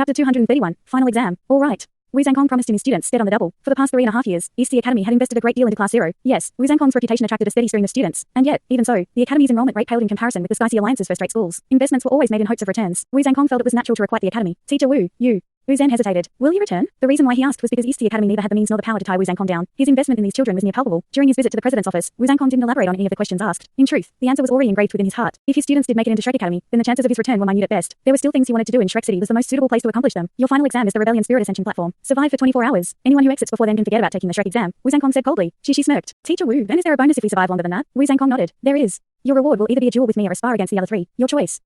Chapter 231, Final Exam. All right. Wu Zhangkong promised him his students stead on the double. For the past 3.5 years, East Sea Academy had invested a great deal into Class 0. Yes, Wu Zhangkong's reputation attracted a steady stream of students. And yet, even so, the Academy's enrollment rate paled in comparison with the Sky Sea Alliance's first-rate schools. Investments were always made in hopes of returns. Wu Zhangkong felt it was natural to requite the Academy. Teacher Wu, Wu Zhen hesitated. Will you return? The reason why he asked was because East Sea Academy neither had the means nor the power to tie Wu Zhangkong down. His investment in these children was near palpable. During his visit to the president's office, Wu Zhangkong didn't elaborate on any of the questions asked. In truth, the answer was already engraved within his heart. If his students did make it into Shrek Academy, then the chances of his return were minute at best. There were still things he wanted to do, and Shrek City was the most suitable place to accomplish them. Your final exam is the Rebellion Spirit Ascension platform. Survive for 24 hours. Anyone who exits before then can forget about taking the Shrek exam. Wu Zhangkong said coldly. She smirked. Teacher Wu, then is there a bonus if we survive longer than that? Wu Zhangkong nodded. There is. Your reward will either be a duel with me or a spar against the other three. Your choice.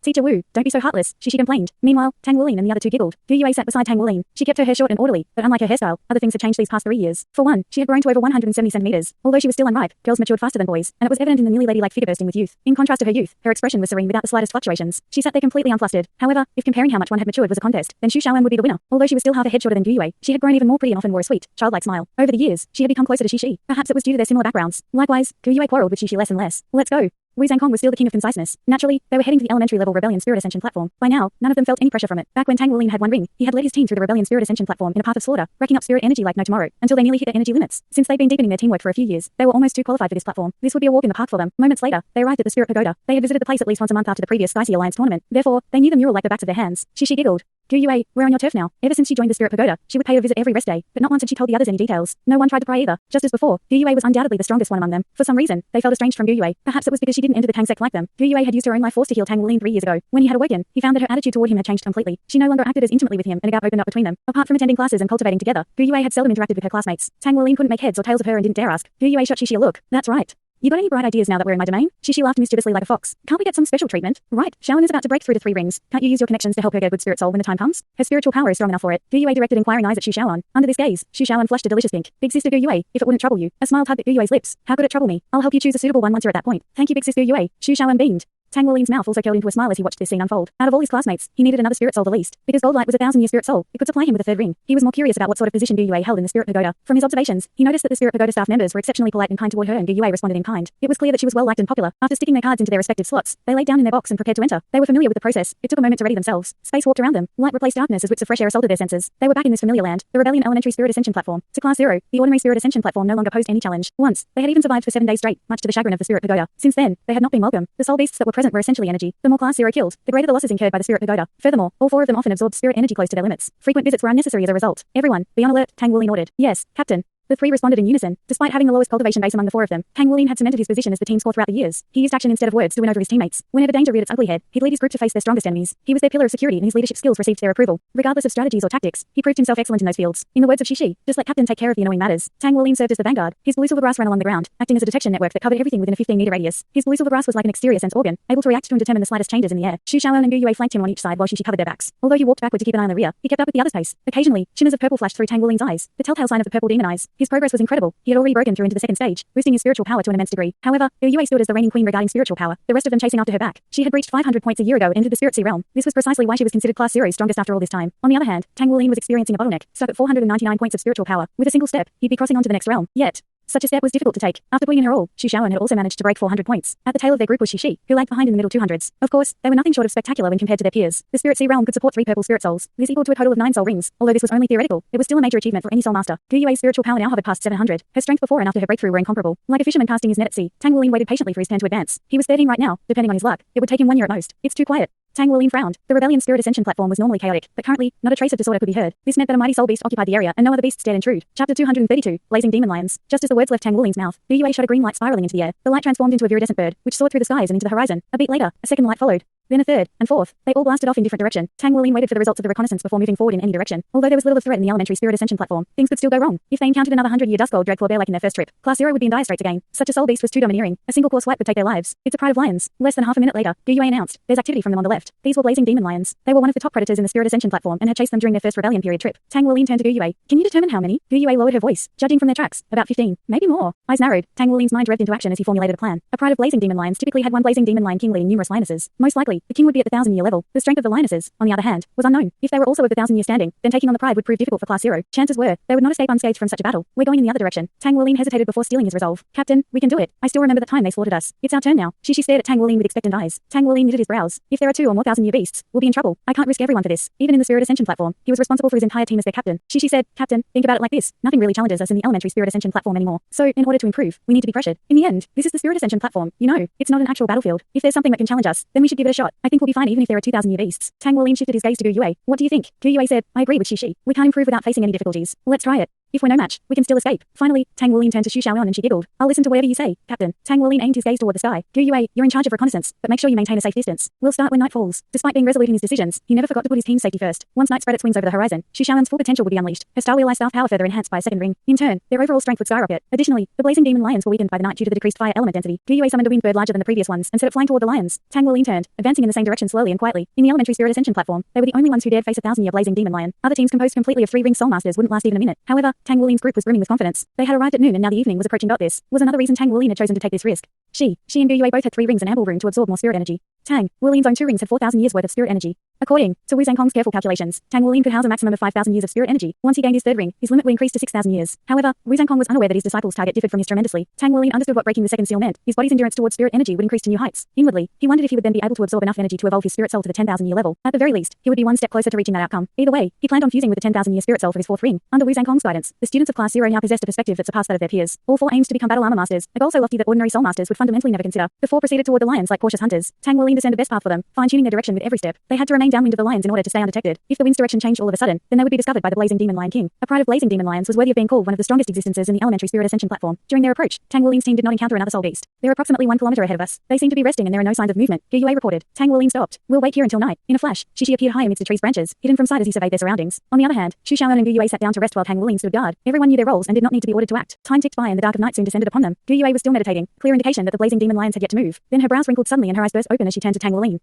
Teacher Wu, don't be so heartless, she complained. Meanwhile, Tang Wulin and the other two giggled. Gu Yue sat beside Tang Wulin. She kept her hair short and orderly, but unlike her hairstyle, other things had changed these past 3 years. For one, she had grown to over 170 centimeters. Although she was still unripe, girls matured faster than boys, and it was evident in the newly ladylike figure bursting with youth. In contrast to her youth, her expression was serene without the slightest fluctuations. She sat there completely unflustered. However, if comparing how much one had matured was a contest, then Xu Shaoan would be the winner. Although she was still half a head shorter than Gu Yue, she had grown even more pretty and often wore a sweet, childlike smile. Over the years, she had become closer to Xi. Perhaps it was due to their similar backgrounds. Likewise, Gu Yue quarreled with Xi less and less. Let's go. Wu Zhangkong was still the king of conciseness. Naturally, they were heading to the elementary level Rebellion Spirit Ascension platform. By now, none of them felt any pressure from it. Back when Tang Wulin had one ring, he had led his team through the Rebellion Spirit Ascension platform in a path of slaughter, racking up spirit energy like no tomorrow, until they nearly hit their energy limits. Since they'd been deepening their teamwork for a few years, they were almost too qualified for this platform. This would be a walk in the park for them. Moments later, they arrived at the Spirit Pagoda. They had visited the place at least once a month after the previous Sky Sea Alliance tournament. Therefore, they knew the mural like the backs of their hands. She giggled. Gu Yue, we're on your turf now. Ever since she joined the Spirit Pagoda, she would pay a visit every rest day, but not once had she told the others any details. No one tried to pry either. Just as before, Gu Yue was undoubtedly the strongest one among them. For some reason, they felt estranged from Gu Yue. Perhaps it was because she didn't enter the Tang sect like them. Gu Yue had used her own life force to heal Tang Wulin 3 years ago. When he had awoken, he found that her attitude toward him had changed completely. She no longer acted as intimately with him, and a gap opened up between them. Apart from attending classes and cultivating together, Gu Yue had seldom interacted with her classmates. Tang Wulin couldn't make heads or tails of her and didn't dare ask. Gu Yue shot Xi a look. That's right. You got any bright ideas now that we're in my domain? Xi laughed mischievously like a fox. Can't we get some special treatment? Right, Shaoan is about to break through the 3 rings. Can't you use your connections to help her get a good spirit soul when the time comes? Her spiritual power is strong enough for it. Gu Yue directed inquiring eyes at Xu Shaoan. Under this gaze, Xu Shaoan flushed a delicious pink. Big sister Gu Yue, if it wouldn't trouble you. A smile tugged at Gu Yue's lips. How could it trouble me? I'll help you choose a suitable one once you're at that point. Thank you, big sister Gu Yue. Xu Shaoan beamed. Tang Wulin's mouth also curled into a smile as he watched this scene unfold. Out of all his classmates, he needed another spirit soul the least. Because Goldlight was a 1,000-year spirit soul, it could supply him with a 3rd ring. He was more curious about what sort of position Gu Yue held in the Spirit Pagoda. From his observations, he noticed that the Spirit Pagoda staff members were exceptionally polite and kind toward her, and Gu Yue responded in kind. It was clear that she was well liked and popular. After sticking their cards into their respective slots, they laid down in their box and prepared to enter. They were familiar with the process. It took a moment to ready themselves. Space walked around them. Light replaced darkness as whips of fresh air assaulted their senses. They were back in this familiar land, the Rebellion Elementary Spirit Ascension platform. To Class 0, the ordinary Spirit Ascension platform no longer posed any challenge. Once, they had even survived for 7 days straight, much to the chagrin of the Spirit Pagoda. Since then, they had not been welcome. The soul beasts that were present were essentially energy. The more Class 0 killed, the greater the losses incurred by the Spirit Pagoda. Furthermore, all 4 of them often absorbed spirit energy close to their limits. Frequent visits were unnecessary as a result. Everyone, be on alert, Tang Wulin ordered. Yes, Captain. The 3 responded in unison. Despite having the lowest cultivation base among the 4 of them, Tang Wulin had cemented his position as the team's core throughout the years. He used action instead of words to win over his teammates. Whenever danger reared its ugly head, he'd lead his group to face their strongest enemies. He was their pillar of security, and his leadership skills received their approval. Regardless of strategies or tactics, he proved himself excellent in those fields. In the words of Xi, just let Captain take care of the annoying matters. Tang Wulin served as the vanguard. His blue silver grass ran along the ground, acting as a detection network that covered everything within a 15-meter radius. His blue silver grass was like an exterior sense organ, able to react to and determine the slightest changes in the air. Xu Shaoan and Gu Yue flanked him on each side while Xi covered their backs. Although he walked backward to keep an eye on the rear, he kept up with the other's pace. Occasionally, shimmers of purple flashed through Tang Wulin's eyes, the telltale sign of the purple demon eyes. His progress was incredible. He had already broken through into the 2nd stage, boosting his spiritual power to an immense degree. However, Gu Yue stood as the reigning queen regarding spiritual power, the rest of them chasing after her back. She had reached 500 points a year ago and entered the Spirit Sea realm. This was precisely why she was considered Class 0's strongest after all this time. On the other hand, Tang Wulin was experiencing a bottleneck, stuck at 499 points of spiritual power. With a single step, he'd be crossing on to the next realm. Yet, such a step was difficult to take. After putting in her all, Xu Shaoan had also managed to break 400 points. At the tail of their group was Xi, who lagged behind in the middle 200s. Of course, they were nothing short of spectacular when compared to their peers. The Spirit Sea realm could support 3 purple spirit souls. This equaled to a total of 9 soul rings. Although this was only theoretical, it was still a major achievement for any soul master. Gu Yue's spiritual power now hovered past 700. Her strength before and after her breakthrough were incomparable. Like a fisherman casting his net at sea, Tang Wulin waited patiently for his turn to advance. He was 13 right now, depending on his luck. It would take him 1 year at most. It's too quiet. Tang Wulin frowned. The Rebellion Spirit Ascension platform was normally chaotic, but currently, not a trace of disorder could be heard. This meant that a mighty soul beast occupied the area, and no other beasts dared intrude. Chapter 232, Blazing Demon Lions. Just as the words left Tang Wulin's mouth, Gu Yue shot a green light spiraling into the air. The light transformed into a viridescent bird, which soared through the skies and into the horizon. A beat later, a second light followed. Then a third, and fourth. They all blasted off in different direction. Tang Wulin waited for the results of the reconnaissance before moving forward in any direction. Although there was little of threat in the elementary Spirit Ascension platform, things could still go wrong. If they encountered another 100-year Duskgold Dreadclaw bear like in their first trip, Class 0 would be in dire straits again. Such a soul beast was too domineering. A single claw swipe would take their lives. It's a pride of lions. Less than half a minute later, Gu Yue announced, there's activity from them on the left. These were blazing demon lions. They were one of the top predators in the Spirit Ascension platform and had chased them during their first rebellion period trip. Tang Wulin turned to Gu Yue. Can you determine how many? Gu Yue lowered her voice. Judging from their tracks, about 15. Maybe more. Eyes narrowed. Tang Wulin's mind revved into action as he formulated a plan. A pride of blazing demon lions typically had one blazing demon lion king leading numerous lionesses. Most likely, Clearly, the king would be at the 1,000-year level. The strength of the lionesses, on the other hand, was unknown. If they were also of the 1,000-year standing, then taking on the pride would prove difficult for Class 0. Chances were, they would not escape unscathed from such a battle. We're going in the other direction. Tang Wuling hesitated before steeling his resolve. Captain, we can do it. I still remember the time they slaughtered us. It's our turn now. She stared at Tang Wuling with expectant eyes. Tang Wuling knitted his brows. If there are 2 or more 1,000-year beasts, we'll be in trouble. I can't risk everyone for this. Even in the Spirit Ascension platform, he was responsible for his entire team as their captain. She said, Captain, think about it like this. Nothing really challenges us in the elementary Spirit Ascension platform anymore. So, in order to improve, we need to be pressured. In the end, this is the Spirit Ascension platform. You know, it's not an actual battlefield. If there's something that can challenge us, then we should give it a shot. I think we'll be fine even if there are 2,000-year beasts. Tang Wuling shifted his gaze to Gu Yue. What do you think? Gu Yue said, I agree with Shi. We can't improve without facing any difficulties. Let's try it. If we're no match, we can still escape. Finally, Tang Wuling turned to Xu Xiaoyan and she giggled. I'll listen to whatever you say, Captain. Tang Wuling aimed his gaze toward the sky. Gu Yue, you're in charge of reconnaissance, but make sure you maintain a safe distance. We'll start when night falls. Despite being resolute in his decisions, he never forgot to put his team's safety first. Once night spread its wings over the horizon, Xu Xiaoyan's full potential would be unleashed. Her Star Wheel Eye staff power further enhanced by a second ring. In turn, their overall strength would skyrocket. Additionally, the blazing demon lions were weakened by the night due to the decreased fire element density. Gu Yue summoned a wind bird larger than the previous ones and set it flying toward the lions. Tang Wuling turned, advancing in the same direction slowly and quietly. In the elementary Spirit Ascension platform, they were the only ones who dared face a 1,000-year blazing demon lion. Other teams composed completely of 3 ring soul masters wouldn't last even a minute. However, Tang Wuling's group was brimming with confidence. They had arrived at noon and now the evening was approaching. This was another reason Tang Wuling had chosen to take this risk. She and Gu Yue both had 3 rings and ample room to absorb more spirit energy. Tang Wuling's own 2 rings had 4,000 years worth of spirit energy. According to Wu Zhangkong's careful calculations, Tang Wuling could house a maximum of 5,000 years of spirit energy. Once he gained his 3rd ring, his limit would increase to 6,000 years. However, Wu Zhangkong was unaware that his disciples' target differed from his tremendously. Tang Wuling understood what breaking the 2nd seal meant. His body's endurance towards spirit energy would increase to new heights. Inwardly, he wondered if he would then be able to absorb enough energy to evolve his spirit soul to the 10,000-year level. At the very least, he would be one step closer to reaching that outcome. Either way, he planned on fusing with the 10,000-year spirit soul for his 4th ring. Under Wu Zhangkong's guidance, the students of Class 0 now possessed a perspective that surpassed that of their peers. All 4 aimed to become battle armor masters, a goal so lofty that ordinary soul masters would fundamentally never consider. The 4 proceeded toward the lions like cautious hunters. Tang Wuling discerned the best path for them, fine-tuning their direction with every step. They had to remain downwind of the lions in order to stay undetected. If the wind's direction changed all of a sudden, then they would be discovered by the blazing demon lion king. A pride of blazing demon lions was worthy of being called one of the strongest existences in the elementary Spirit Ascension platform. During their approach, Tang Wuling's team did not encounter another soul beast. They're approximately 1 kilometer ahead of us. They seem to be resting and there are no signs of movement. Gu Yue reported. Tang Wuling stopped. We'll wait here until night. In a flash, Shi appeared high amidst a tree's branches, hidden from sight as he surveyed their surroundings. On the other hand, Xu Xiaoyan and Gu Yue sat down to rest while Tang Wuling stood guard. Everyone knew their roles and did not need to be ordered to act. Time ticked by and the dark of night soon descended upon them. Gu Yue was still meditating, clear indication that the blazing demon lions had yet to move. Then her brows wrinkled suddenly and her eyes burst open as she turned to Tang Wuling.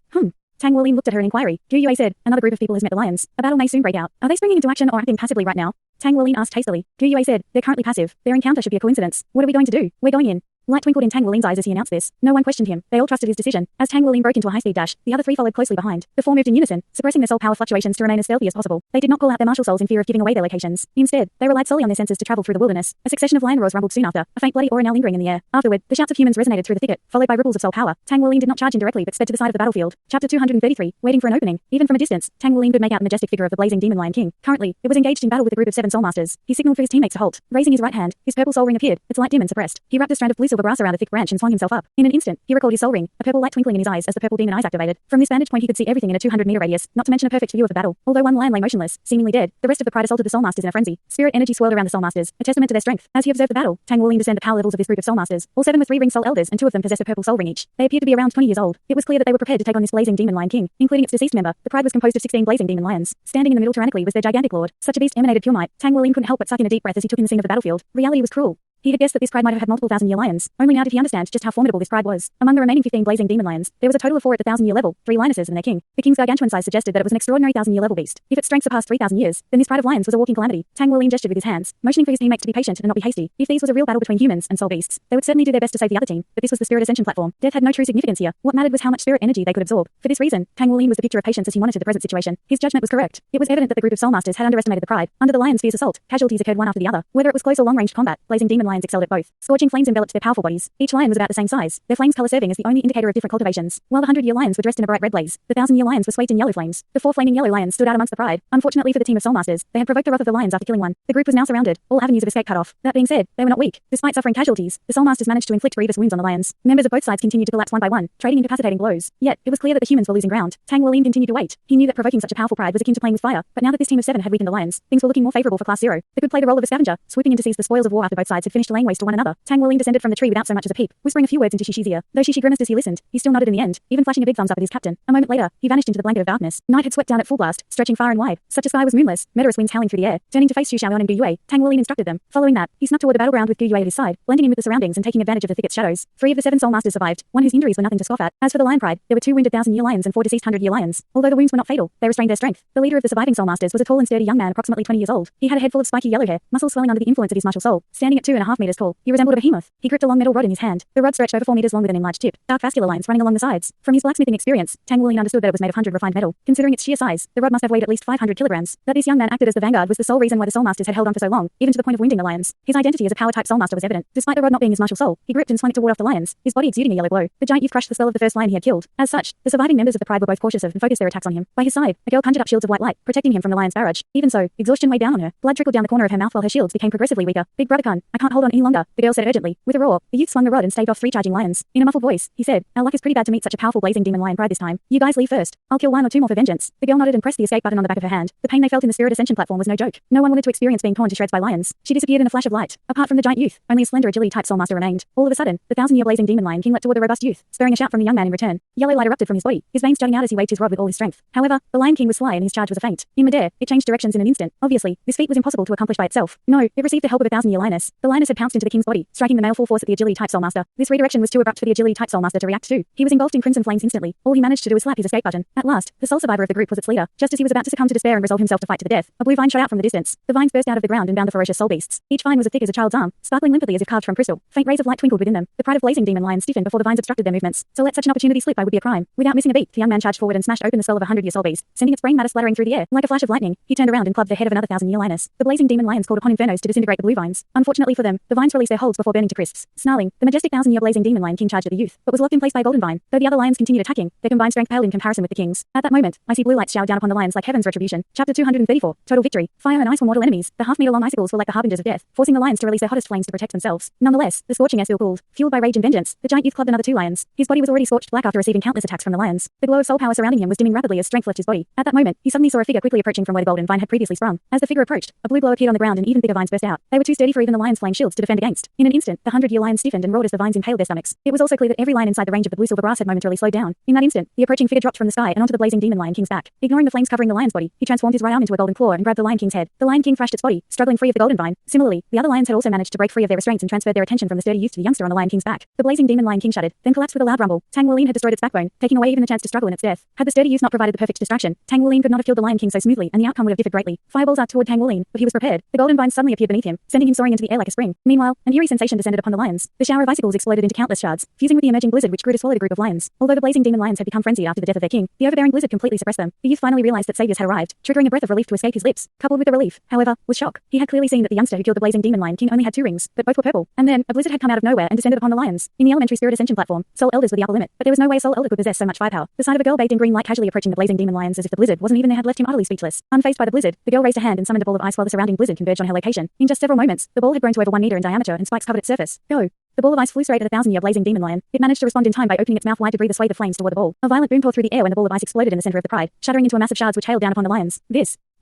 Tang Wuling looked at her in inquiry. Gu Yue said, another group of people has met the lions. A battle may soon break out. Are they springing into action or acting passively right now? Tang Wuling asked hastily. Gu Yue said, they're currently passive. Their encounter should be a coincidence. What are we going to do? We're going in. Light twinkled in Tang Wuling's eyes as he announced this. No one questioned him. They all trusted his decision. As Tang Wuling broke into a high-speed dash, the other 3 followed closely behind. The 4 moved in unison, suppressing their soul power fluctuations to remain as stealthy as possible. They did not call out their martial souls in fear of giving away their locations. Instead, they relied solely on their senses to travel through the wilderness. A succession of lion roars rumbled soon after, a faint bloody aura now lingering in the air. Afterward, the shouts of humans resonated through the thicket, followed by ripples of soul power. Tang Wuling did not charge in directly but sped to the side of the battlefield. Chapter 233, waiting for an opening. Even from a distance, Tang Wuling could make out the majestic figure of the blazing demon lion king. Currently, it was engaged in battle with a group of 7 soul masters. He signaled for his teammates to halt. Raising his right hand, his purple soul ring appeared, its light dim and suppressed. He wrapped a strand of blue silver brass around a thick branch and swung himself up. In an instant, he recalled his soul ring, a purple light twinkling in his eyes as the purple demon eyes activated. From this vantage point he could see everything in a 200-meter radius, not to mention a perfect view of the battle. Although one lion lay motionless, seemingly dead, the rest of the pride assaulted the soul masters in a frenzy. Spirit energy swirled around the soul masters, a testament to their strength. As he observed the battle, Tang Wuling discerned the power levels of this group of soul masters. All 7 were 3-ring soul elders and 2 of them possessed a purple soul ring each. They appeared to be around 20 years old. It was clear that they were prepared to take on this blazing demon lion king, including its deceased member. The pride was composed of 16 blazing demon lions. Standing in the middle tyrannically was their gigantic lord. Such a beast emanated pure might. Tang Wuling couldn't help but suck in a deep breath as he took in the scene of the battlefield. Reality was cruel. He had guessed that this pride might have had multiple 1,000-year lions. Only now did he understand just how formidable this pride was. Among the remaining 15 blazing demon lions, there was a total of 4 at the 1,000-year level, 3 lionesses and their king. The king's gargantuan size suggested that it was an extraordinary 1,000-year level beast. If its strength surpassed 3,000 years, then this pride of lions was a walking calamity. Tang Wuling gestured with his hands, motioning for his teammates to be patient and not be hasty. If these was a real battle between humans and soul beasts, they would certainly do their best to save the other team, but this was the Spirit Ascension platform. Death had no true significance here. What mattered was how much spirit energy they could absorb. For this reason, Tang Wuling was the picture of patience as he monitored the present situation. His judgment was correct. It was evident that the group of soul masters had underestimated the pride. Under the lions' fierce assault, casualties occurred one after the other. Whether it was close or long-range combat, blazing demon lions excelled at both. Scorching flames enveloped their powerful bodies. Each lion was about the same size, their flames color serving as the only indicator of different cultivations. While the 100-year lions were dressed in a bright red blaze, the 1,000-year lions were swathed in yellow flames. The 4 flaming yellow lions stood out amongst the pride. Unfortunately for the team of soul masters, they had provoked the wrath of the lions after killing one. The group was now surrounded, all avenues of escape cut off. That being said, they were not weak. Despite suffering casualties, the soul masters managed to inflict grievous wounds on the lions. Members of both sides continued to collapse one by one, trading incapacitating blows. Yet, it was clear that the humans were losing ground. Tang Wuling continued to wait. He knew that provoking such a powerful pride was akin to playing with fire, but now that this team of 7 had weakened the lions, things were looking more favorable for Class 0. They could play the role of a scavenger, swooping in to seize the spoils of war after both sides had finished laying waste to one another. Tang Wuling descended from the tree without so much as a peep, whispering a few words into Shishi's ear. Though Shishi grimaced as he listened, he still nodded in the end, even flashing a big thumbs up at his captain. A moment later, he vanished into the blanket of darkness. Night had swept down at full blast, stretching far and wide. Such a sky was moonless, murderous winds howling through the air. Turning to face Xu Xiaoyan and Gu Yue, Tang Wuling instructed them. Following that, he snuck toward the battleground with Gu Yue at his side, blending in with the surroundings and taking advantage of the thicket's shadows. 3 of the 7 soul masters survived, one whose injuries were nothing to scoff at. As for the lion pride, there were 2 wounded 1,000-year lions and 4 deceased 100-year lions. Although the wounds were not fatal, they restrained their strength. The leader of the surviving soul masters was a tall and sturdy young man approximately 20 years old. He had a head full of spiky yellow hair, muscles swelling under the influence of his martial soul. Standing at 2.5 2.5 meters tall. He resembled a behemoth. He gripped a long metal rod in his hand. The rod stretched over 4 meters long with an enlarged tip, dark vascular lines running along the sides. From his blacksmithing experience, Tang Wuling understood that it was made of 100 refined metal. Considering its sheer size, the rod must have weighed at least 500 kilograms. That this young man acted as the vanguard was the sole reason why the Soul Masters had held on for so long, even to the point of wounding the lions. His identity as a power-type Soul Master was evident. Despite the rod not being his martial soul, he gripped and swung it to ward off the lions, his body exuding a yellow glow. The giant youth crushed the skull of the first lion he had killed. As such, the surviving members of the pride were both cautious of and focused their attacks on him. By his side, a girl conjured up shields of white light, protecting him from the lion's barrage. Even so, exhaustion weighed down on her. Blood trickled down the corner of her mouth while her shields became progressively weaker. Big brother Kun, I can't hold on any longer, the girl said urgently. With a roar, the youth swung the rod and staved off 3 charging lions. In a muffled voice, he said, "Our luck is pretty bad to meet such a powerful blazing demon lion pride this time. You guys leave first. I'll kill 1 or 2 more for vengeance." The girl nodded and pressed the escape button on the back of her hand. The pain they felt in the spirit ascension platform was no joke. No one wanted to experience being torn to shreds by lions. She disappeared in a flash of light. Apart from the giant youth, only a slender agility-type Soul Master remained. All of a sudden, the 1,000-year blazing demon lion king leapt toward the robust youth, spurring a shout from the young man in return. Yellow light erupted from his body, his veins jutting out as he waved his rod with all his strength. However, the lion king was sly and his charge was a feint. In midair, it changed directions in an instant. Obviously, this feat was impossible to accomplish by itself. No, it received the help of a 1,000-year lioness. The lioness had pounced into the king's body, striking the male full force at the agility-type Soul Master. This redirection was too abrupt for the agility-type Soul Master to react to. He was engulfed in crimson flames instantly. All he managed to do was slap his escape button. At last, the sole survivor of the group was its leader. Just as he was about to succumb to despair and resolve himself to fight to the death, a blue vine shot out from the distance. The vines burst out of the ground and bound the ferocious soul beasts. Each vine was as thick as a child's arm, sparkling limpidly as if carved from crystal. Faint rays of light twinkled within them. The pride of blazing demon lions stiffened before the vines obstructed their movements. To let such an opportunity slip would be a crime. Without missing a beat, the young man charged forward and smashed open the skull of a 100-year soul beast, sending its brain matter splattering through the air. Like a flash of lightning, he turned around and clubbed the head of another 1,000-year lioness. The blazing demon lions called upon infernos to disintegrate the blue vines. Unfortunately for them, the vines released their holds before burning to crisps. Snarling, the majestic 1,000-year blazing demon lion king charged at the youth, but was locked in place by a golden vine. Though the other lions continued attacking, their combined strength paled in comparison with the king's. At that moment, icy blue lights showered down upon the lions like heaven's retribution. Chapter 234. Total victory. Fire and ice were mortal enemies. The half-meter-long icicles were like the harbingers of death, forcing the lions to release their hottest flames to protect themselves. Nonetheless, the scorching air still cooled. Fueled by rage and vengeance, the giant youth clubbed another 2 lions. His body was already scorched black after receiving countless attacks from the lions. The glow of soul power surrounding him was dimming rapidly as strength left his body. At that moment, he suddenly saw a figure quickly approaching from where the golden vine had previously sprung. As the figure approached, a blue glow appeared on the ground and even bigger vines burst out. They were too sturdy for even the lions' flame shields to defend against. In an instant, the 100-year lions stiffened and roared as the vines impaled their stomachs. It was also clear that every lion inside the range of the blue silver grass had momentarily slowed down. In that instant, the approaching figure dropped from the sky and onto the blazing demon lion king's back. Ignoring the flames covering the lion's body, he transformed his right arm into a golden claw and grabbed the lion king's head. The lion king thrashed its body, struggling free of the golden vine. Similarly, the other lions had also managed to break free of their restraints and transferred their attention from the sturdy youth to the youngster on the lion king's back. The blazing demon lion king shuddered, then collapsed with a loud rumble. Tang Wuling had destroyed its backbone, taking away even the chance to struggle in its death. Had the sturdy youth not provided the perfect distraction, Tang Wuling could not have killed the lion king so smoothly, and the outcome would have differed greatly. Fireballs arced toward Tang Wuling, but he was prepared. The golden vine suddenly appeared beneath him, sending him soaring into the air like a spring. Meanwhile, an eerie sensation descended upon the lions. The shower of icicles exploded into countless shards, fusing with the emerging blizzard which grew to swallow the group of lions. Although the blazing demon lions had become frenzied after the death of their king, the overbearing blizzard completely suppressed them. The youth finally realized that saviors had arrived, triggering a breath of relief to escape his lips. Coupled with the relief, however, was shock. He had clearly seen that the youngster who killed the blazing demon lion king only had 2 rings, but both were purple. And then, a blizzard had come out of nowhere and descended upon the lions. In the elementary spirit ascension platform, soul elders were the upper limit, but there was no way a soul elder could possess so much firepower. The sight of a girl bathed in green light casually approaching the blazing demon lions as if the blizzard wasn't even there had left him utterly speechless. Unfazed by the blizzard, the girl raised a hand and summoned a ball of ice while the surrounding blizzard converged on her location. In just several moments, the ball had grown to over 1 meter in diameter and spikes covered its surface. Go! The ball of ice flew straight at a 1,000-year blazing demon lion. It managed to respond in time by opening its mouth wide to breathe a swathe of flames toward the ball. A violent boom tore through the air when the ball of ice exploded in the center of the pride, shattering into a mass of shards which hailed down upon the lions.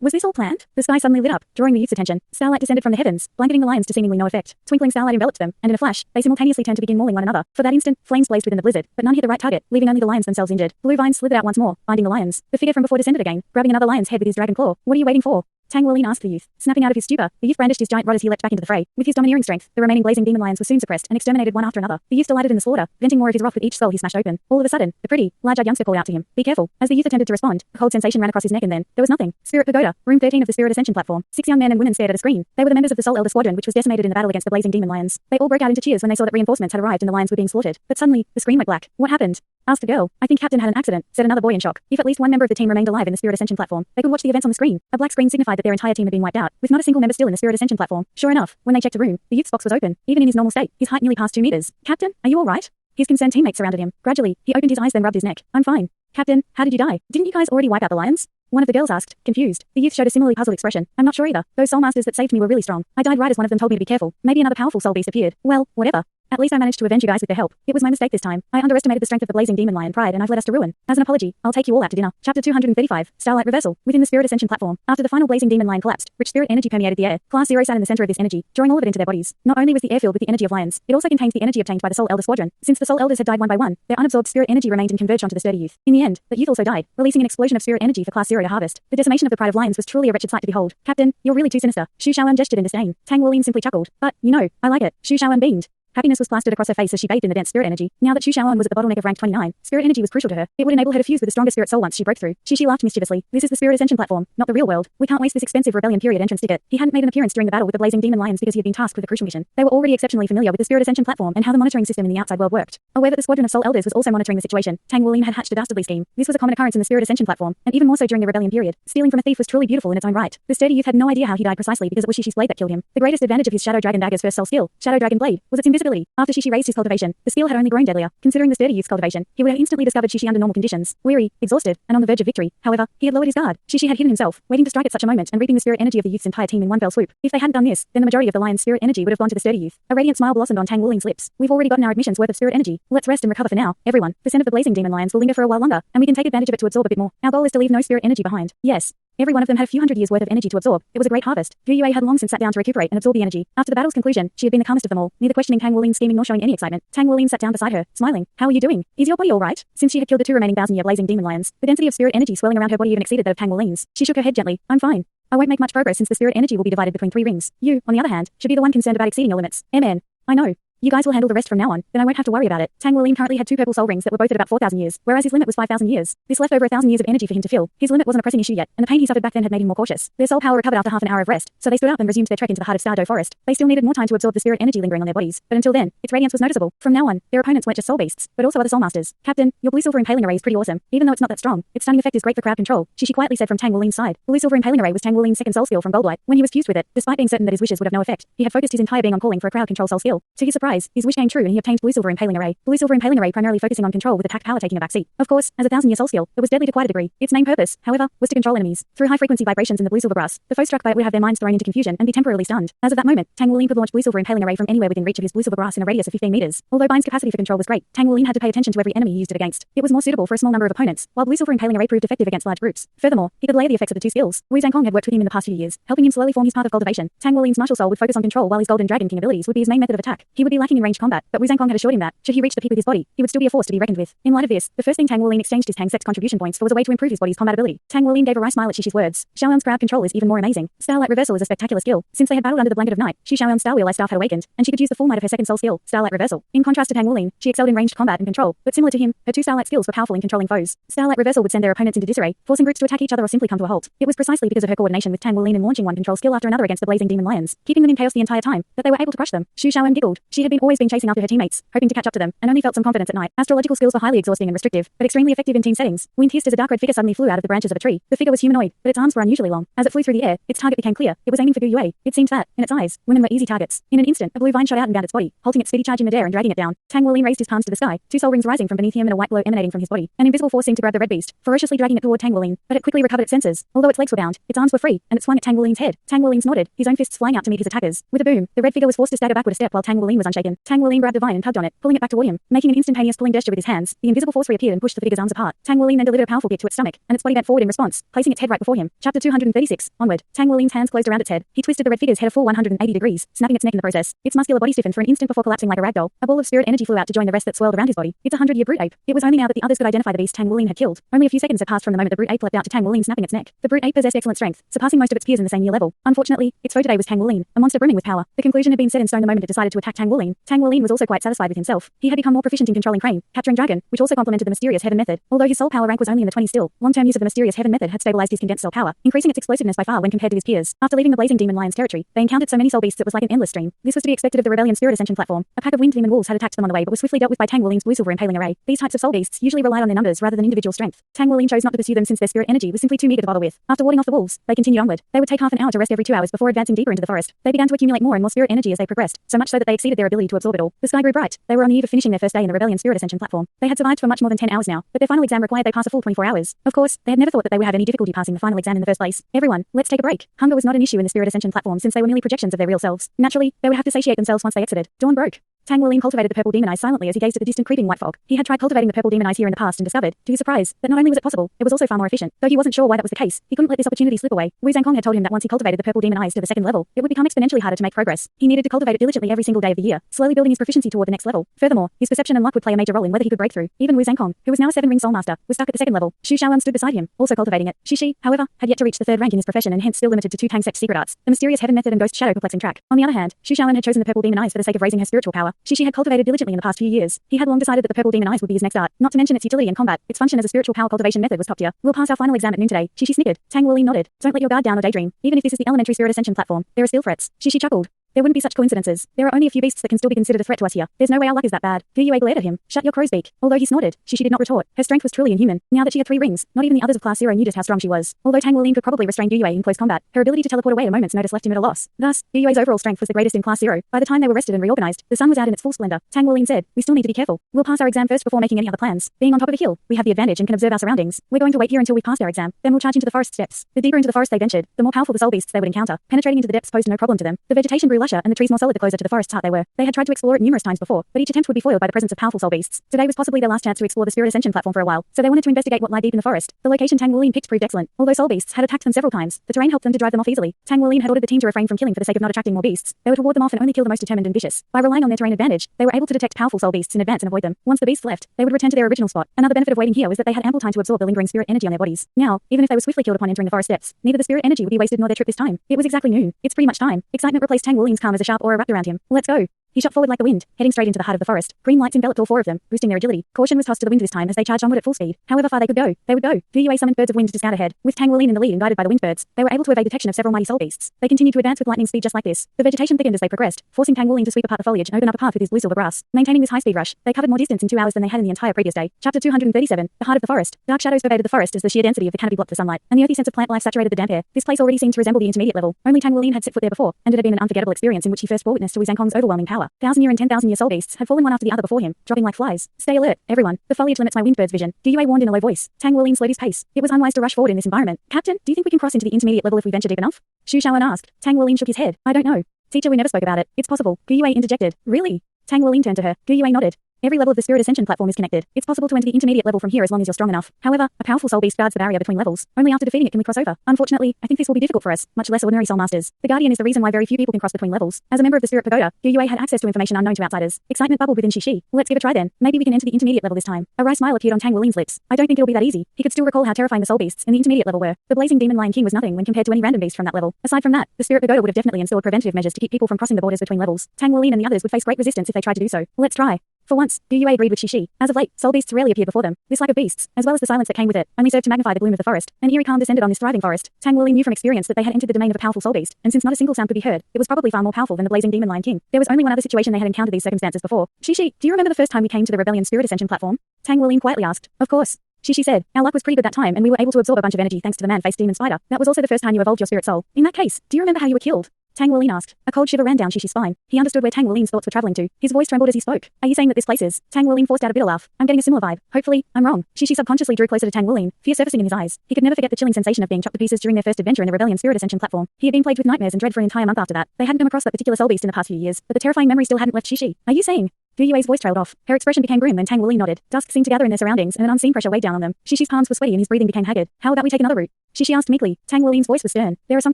Was this all planned? The sky suddenly lit up, drawing the youth's attention. Starlight descended from the heavens, blanketing the lions to seemingly no effect. Twinkling starlight enveloped them, and in a flash, they simultaneously turned to begin mauling one another. For that instant, flames blazed within the blizzard, but none hit the right target, leaving only the lions themselves injured. Blue vines slithered out once more, binding the lions. The figure from before descended again, grabbing another lion's head with his dragon claw. What are you waiting for? Tang Wuling asked the youth. Snapping out of his stupor, the youth brandished his giant rod as he leapt back into the fray. With his domineering strength, the remaining blazing demon lions were soon suppressed and exterminated one after another. The youth delighted in the slaughter, venting more of his wrath with each skull he smashed open. All of a sudden, the pretty, large-eyed youngster called out to him, "Be careful." As the youth attempted to respond, a cold sensation ran across his neck and then, there was nothing. Spirit Pagoda, room 13 of the Spirit Ascension platform. 6 young men and women stared at a screen. They were the members of the Soul Elder Squadron which was decimated in the battle against the blazing demon lions. They all broke out into cheers when they saw that reinforcements had arrived and the lions were being slaughtered. But suddenly, the screen went black. What happened? Asked a girl. "I think Captain had an accident," said another boy in shock. If at least one member of the team remained alive in the Spirit Ascension platform, they could watch the events on the screen. A black screen signified that their entire team had been wiped out, with not a single member still in the Spirit Ascension platform. Sure enough, when they checked the room, the youth's box was open. Even in his normal state, his height nearly passed 2 meters. "Captain, are you all right?" His concerned teammates surrounded him. Gradually, he opened his eyes then rubbed his neck. "I'm fine." "Captain, how did you die? Didn't you guys already wipe out the lions?" One of the girls asked, confused. The youth showed a similarly puzzled expression. "I'm not sure either. Those soul masters that saved me were really strong. I died right as one of them told me to be careful. Maybe another powerful soul beast appeared. Well, whatever. At least I managed to avenge you guys with their help. It was my mistake this time. I underestimated the strength of the blazing demon lion pride and I've led us to ruin. As an apology, I'll take you all out to dinner." Chapter 235, Starlight Reversal. Within the Spirit Ascension platform, after the final blazing demon lion collapsed, rich spirit energy permeated the air. Class 0 sat in the center of this energy, drawing all of it into their bodies. Not only was the air filled with the energy of lions, it also contained the energy obtained by the Soul Elder Squadron. Since the Soul Elders had died one by one, their unabsorbed spirit energy remained and converged onto the sturdy youth. In the end, the youth also died, releasing an explosion of spirit energy for Class 0 to harvest. The decimation of the pride of lions was truly a wretched sight to behold. "Captain, you're really too sinister." Shu Shaoan gestured in disdain. Tang Wuling simply chuckled. "But, you know, I like it." Shu Shaoan beamed. Happiness was plastered across her face as she bathed in the dense spirit energy. Now that Xu Xiaoan was at the bottleneck of rank 29, spirit energy was crucial to her. It would enable her to fuse with the stronger spirit soul once she broke through. Xi laughed mischievously. This is the spirit ascension platform, not the real world. We can't waste this expensive rebellion period entrance ticket. He hadn't made an appearance during the battle with the blazing demon lions because he had been tasked with a crucial mission. They were already exceptionally familiar with the spirit ascension platform and how the monitoring system in the outside world worked. Aware that the squadron of soul elders was also monitoring the situation, Tang Wuling had hatched a dastardly scheme. This was a common occurrence in the spirit ascension platform, and even more so during the rebellion period. Stealing from a thief was truly beautiful in its own right. The sturdy youth had no idea how he died precisely because it was Shishi's blade that killed him. The greatest advantage of his Shadow Dragon dagger's first soul skill, Shadow Dragon Blade, was its invisibility. After Shishi raised his cultivation, the skill had only grown deadlier. Considering the sturdy youth's cultivation, he would have instantly discovered Shishi under normal conditions, weary, exhausted, and on the verge of victory. However, he had lowered his guard. Shishi had hidden himself, waiting to strike at such a moment and reaping the spirit energy of the youth's entire team in one fell swoop. If they hadn't done this, then the majority of the lion's spirit energy would have gone to the sturdy youth. A radiant smile blossomed on Tang Wuling's lips. We've already gotten our admission's worth of spirit energy. Let's rest and recover for now, everyone. The scent of the blazing demon lions will linger for a while longer, and we can take advantage of it to absorb a bit more. Our goal is to leave no spirit energy behind. Yes. Every one of them had a few hundred years' worth of energy to absorb. It was a great harvest. Gu Yue had long since sat down to recuperate and absorb the energy. After the battle's conclusion, she had been the calmest of them all, neither questioning Tang Wuling's scheming nor showing any excitement. Tang Wuling sat down beside her, smiling. How are you doing? Is your body all right? Since she had killed the two remaining 1,000-year blazing demon lions, the density of spirit energy swelling around her body even exceeded that of Tang Wuling's. She shook her head gently. I'm fine. I won't make much progress since the spirit energy will be divided between 3 rings. You, on the other hand, should be the one concerned about exceeding your limits. MN. I know. You guys will handle the rest from now on, then I won't have to worry about it. Tang Wuling currently had 2 purple soul rings that were both at about 4,000 years, whereas his limit was 5,000 years. This left over 1,000 years of energy for him to fill. His limit wasn't a pressing issue yet, and the pain he suffered back then had made him more cautious. Their soul power recovered after half an hour of rest, so they stood up and resumed their trek into the heart of Star Dou Forest. They still needed more time to absorb the spirit energy lingering on their bodies, but until then, its radiance was noticeable. From now on, their opponents weren't just soul beasts, but also other soul masters. Captain, your blue silver impaling array is pretty awesome, even though it's not that strong. Its stunning effect is great for crowd control, Shishi quietly said from Tang Wuling's side. Blue silver impaling array was Tang Wuling's second soul skill from Goldlight. When he was fused with it, despite being certain that his wishes would have no effect, he had focused his entire being on calling for a crowd control soul skill. To his surprise, his wish came true and he obtained blue silver impaling array. Blue silver impaling array primarily focusing on control with attack power taking a backseat. Of course, as a 1,000-year soul skill, it was deadly to quite a degree. Its main purpose, however, was to control enemies. Through high-frequency vibrations in the blue silver grass, the foe struck by it would have their minds thrown into confusion and be temporarily stunned. As of that moment, Tang Wuling could launch blue silver impaling array from anywhere within reach of his blue silver grass in a radius of 15 meters. Although Bind's capacity for control was great, Tang Wuling had to pay attention to every enemy he used it against. It was more suitable for a small number of opponents, while blue silver impaling array proved effective against large groups. Furthermore, he could layer the effects of the 2 skills. Wu Zhangkong had worked with him in the past few years, helping him slowly form his path of cultivation. Tang Wuling's martial soul would focus on control while his golden dragon king abilities would be his main method of attack. He would be lacking in ranged combat, but Wu Zhangkong had assured him that, should he reach the peak with his body, he would still be a force to be reckoned with. In light of this, the first thing Tang Wuling exchanged his Tang Sex contribution points for was a way to improve his body's combat ability. Tang Wuling gave a wry smile at Shishi's words. Xiaoyan's crowd control is even more amazing. Starlight Reversal is a spectacular skill. Since they had battled under the blanket of night, Xu Xiaoyan's Star Wheel Eye Staff had awakened, and she could use the full might of her second soul skill, Starlight Reversal. In contrast to Tang Wuling, she excelled in ranged combat and control, but similar to him, her 2 Starlight skills were powerful in controlling foes. Starlight Reversal would send their opponents into disarray, forcing groups to attack each other or simply come to a halt. It was precisely because of her coordination with Tang Wuling in launching one control skill after another against the blazing demon lions, keeping them in chaos the entire time, that they were able to crush them. Xu Xiaoyan giggled. She had always been chasing after her teammates, hoping to catch up to them, and only felt some confidence at night. Astrological skills were highly exhausting and restrictive, but extremely effective in team settings. Wind hissed as a dark red figure suddenly flew out of the branches of a tree. The figure was humanoid, but its arms were unusually long. As it flew through the air, its target became clear. It was aiming for Gu Yue. It seemed that, in its eyes, women were easy targets. In an instant, a blue vine shot out and bound its body, halting its speedy charge in midair and dragging it down. Tang Wuling raised his palms to the sky, 2 soul rings rising from beneath him and a white glow emanating from his body. An invisible force seemed to grab the red beast, ferociously dragging it toward Tang Wuling, but it quickly recovered its senses. Although its legs were bound, its arms were free, and it swung at Tang Wuling's head. Tang Wuling snorted, his own fists flying out to meet his attackers. With a boom, the red figure was forced to stagger backward a step while Tang Wuling was unshaken. Tang Wuling grabbed the vine and tugged on it, pulling it back toward him, making an instantaneous pulling gesture with his hands. The invisible force reappeared and pushed the figure's arms apart. Tang Wuling then delivered a powerful kick to its stomach, and its body bent forward in response, placing its head right before him. Chapter 236. Onward. Tang Wuling's hands closed around its head. He twisted the red figure's head a full 180 degrees, snapping its neck in the process. Its muscular body stiffened for an instant before collapsing like a ragdoll. A ball of spirit energy flew out to join the rest that swirled around his body. It's a 100-year brute ape. It was only now that the others could identify the beast Tang Wuling had killed. Only a few seconds had passed from the moment the brute ape leapt out to Tang Wuling snapping its neck. The brute ape possessed excellent strength, surpassing most of its peers in the same year level. Unfortunately, its foe today was Tang Wuling, a monster brimming with power. The conclusion had been set in stone the moment it decided to attack Tang Wuling. Tang Wuling was also quite satisfied with himself. He had become more proficient in controlling Crane, capturing Dragon, which also complemented the mysterious Heaven method. Although his soul power rank was only in the 20s still, long-term use of the mysterious Heaven method had stabilized his condensed soul power, increasing its explosiveness by far when compared to his peers. After leaving the blazing demon lions territory, they encountered so many soul beasts it was like an endless stream. This was to be expected of the rebellion spirit ascension platform. A pack of wind demon wolves had attacked them on the way but were swiftly dealt with by Tang Wuling's blue silver impaling array. These types of soul beasts usually relied on their numbers rather than individual strength. Tang Wuling chose not to pursue them since their spirit energy was simply too meager to bother with. After warding off the wolves, they continued onward. They would take half an hour to rest every 2 hours before advancing deeper into the forest. They began to accumulate more and more spirit energy as they progressed, so much so that they exceeded their ability to absorb it all. The sky grew bright. They were on the eve of finishing their first day in the rebellion spirit ascension platform. They had survived for much more than 10 hours now, but their final exam required they pass a full 24 hours. Of course, they had never thought that they would have any difficulty passing the final exam in the first place. Everyone, let's take a break. Hunger was not an issue in the spirit ascension platform since they were merely projections of their real selves. Naturally, they would have to satiate themselves once they exited. Dawn broke. Tang Wuling cultivated the purple demon eyes silently as he gazed at the distant creeping white fog. He had tried cultivating the purple demon eyes here in the past and discovered, to his surprise, that not only was it possible, it was also far more efficient. Though he wasn't sure why that was the case, he couldn't let this opportunity slip away. Wu Zhangkong had told him that once he cultivated the purple demon eyes to the second level, it would become exponentially harder to make progress. He needed to cultivate it diligently every single day of the year, slowly building his proficiency toward the next level. Furthermore, his perception and luck would play a major role in whether he could break through. Even Wu Zhangkong, who was now a 7-ring soul master, was stuck at the second level. Xu Xiaoyan stood beside him, also cultivating it. Shishi, however, had yet to reach the 3rd rank in his profession and hence still limited to 2 Tang Sect secret arts, the mysterious Heaven method and Ghost Shadow perplexing track. On the other hand, Xu Xiaoyan had chosen the purple demon eyes for the sake of raising her spiritual power. power Shishi had cultivated diligently in the past few years. He had long decided that the purple demon eyes would be his next art, not to mention its utility in combat. Its function as a spiritual power cultivation method was top tier. We'll pass our final exam at noon today. Shishi snickered. Tang Wuling nodded. Don't let your guard down or daydream. Even if this is the elementary spirit ascension platform, there are still threats. Shishi chuckled. There wouldn't be such coincidences. There are only a few beasts that can still be considered a threat to us here. There's no way our luck is that bad. Gu Yue glared at him. Shut your crow's beak. Although he snorted, Shishi did not retort. Her strength was truly inhuman. Now that she had 3 rings, not even the others of Class 0 knew just how strong she was. Although Tang Wuling could probably restrain Gu Yue in close combat, her ability to teleport away at a moment's notice left him at a loss. Thus, Gu Yue's overall strength was the greatest in Class 0. By the time they were rested and reorganized, the sun was out in its full splendor. Tang Wuling said, we still need to be careful. We'll pass our exam first before making any other plans. Being on top of a hill, we have the advantage and can observe our surroundings. We're going to wait here until we pass our exam. Then we'll charge into the forest steps. The deeper into the forest they ventured, the more powerful the soul beasts they would encounter. Penetrating into the depths posed no problem to them. The vegetation grew lusher and the trees more solid the closer to the forest's heart they were. They had tried to explore it numerous times before, but each attempt would be foiled by the presence of powerful soul beasts. Today was possibly their last chance to explore the spirit ascension platform for a while, so they wanted to investigate what lay deep in the forest. The location Tang Wuling picked proved excellent. Although soul beasts had attacked them several times, the terrain helped them to drive them off easily. Tang Wuling had ordered the team to refrain from killing for the sake of not attracting more beasts. They were to ward them off and only kill the most determined and vicious. By relying on their terrain advantage, they were able to detect powerful soul beasts in advance and avoid them. Once the beasts left, they would return to their original spot. Another benefit of waiting here was that they had ample time to absorb the lingering spirit energy on their bodies. Now, even if they were swiftly killed upon entering the forest depths, neither the spirit energy would be wasted nor their trip this time. It was exactly noon. It's pretty much time. Excitement replaced Tang Wuling's calm as a sharp aura wrapped around him. Let's go. He shot forward like the wind, heading straight into the heart of the forest. Green lights enveloped all 4 of them, boosting their agility. Caution was tossed to the wind this time as they charged onward at full speed. However far they could go, they would go. Gu Yue summoned birds of wind to scout ahead. With Tang Wuling in the lead and guided by the wind birds, they were able to evade detection of several mighty soul beasts. They continued to advance with lightning speed just like this. The vegetation thickened as they progressed, forcing Tang Wuling to sweep apart the foliage and open up a path with his blue silver grass. Maintaining this high-speed rush, they covered more distance in 2 hours than they had in the entire previous day. Chapter 237, The Heart of the Forest. Dark shadows pervaded the forest as the sheer density of the canopy blocked the sunlight, and the earthy sense of plant life saturated the damp air. This place already seemed to resemble the intermediate level. Only Tang Wuling had set foot there before, and it had been an unforgettable experience in which he first bore witness to Wu Zhangkong's overwhelming power. 1,000-year and 10,000-year soul beasts had fallen one after the other before him, dropping like flies. Stay alert, everyone. The foliage limits my windbird's vision. Gu Yue warned in a low voice. Tang Wuling slowed his pace. It was unwise to rush forward in this environment. Captain, do you think we can cross into the intermediate level if we venture deep enough? Shu Shaoan asked. Tang Wuling shook his head. I don't know. Teacher, we never spoke about it. It's possible. Gu Yue interjected. Really? Tang Wuling turned to her. Gu Yue nodded. Every level of the spirit ascension platform is connected. It's possible to enter the intermediate level from here as long as you're strong enough. However, a powerful soul beast guards the barrier between levels. Only after defeating it can we cross over. Unfortunately, I think this will be difficult for us, much less ordinary soul masters. The Guardian is the reason why very few people can cross between levels. As a member of the Spirit Pagoda, Gu Yue had access to information unknown to outsiders. Excitement bubbled within Shishi. Let's give it a try then. Maybe we can enter the intermediate level this time. A wry smile appeared on Tang Wuling's lips. I don't think it'll be that easy. He could still recall how terrifying the soul beasts in the intermediate level were. The blazing demon lion king was nothing when compared to any random beast from that level. Aside from that, the Spirit Pagoda would have definitely installed preventative measures to keep people from crossing the borders between levels. Tang Wuling and the others would face great resistance if they tried to do so. Let's try. For once, Gu Yue agreed with Shishi. As of late, soul beasts rarely appeared before them. This lack of beasts, as well as the silence that came with it, only served to magnify the gloom of the forest. An eerie calm descended on this thriving forest. Tang Wuling knew from experience that they had entered the domain of a powerful soul beast, and since not a single sound could be heard, it was probably far more powerful than the blazing demon lion king. There was only one other situation they had encountered these circumstances before. Shishi, do you remember the first time we came to the rebellion spirit ascension platform? Tang Wuling quietly asked. Of course. Shishi said, our luck was pretty good that time and we were able to absorb a bunch of energy thanks to the man-faced demon spider. That was also the first time you evolved your spirit soul. In that case, do you remember how you were killed? Tang Wuling asked. A cold shiver ran down Shishi's spine. He understood where Tang Wuling's thoughts were traveling to. His voice trembled as he spoke. Are you saying that this place is? Tang Wuling forced out a bitter laugh. I'm getting a similar vibe. Hopefully, I'm wrong. Shishi subconsciously drew closer to Tang Wuling, fear surfacing in his eyes. He could never forget the chilling sensation of being chopped to pieces during their first adventure in the rebellion spirit ascension platform. He had been plagued with nightmares and dread for an entire month after that. They hadn't come across that particular soul beast in the past few years, but the terrifying memory still hadn't left Shishi. Are you saying? Gu Yue's voice trailed off. Her expression became grim and Tang Wuling nodded. Dusk seemed to gather in their surroundings and an unseen pressure weighed down on them. Shishi's palms were sweaty and his breathing became haggard. How about we take another route? Shishi asked meekly. Tang Wuling's voice was stern. There are some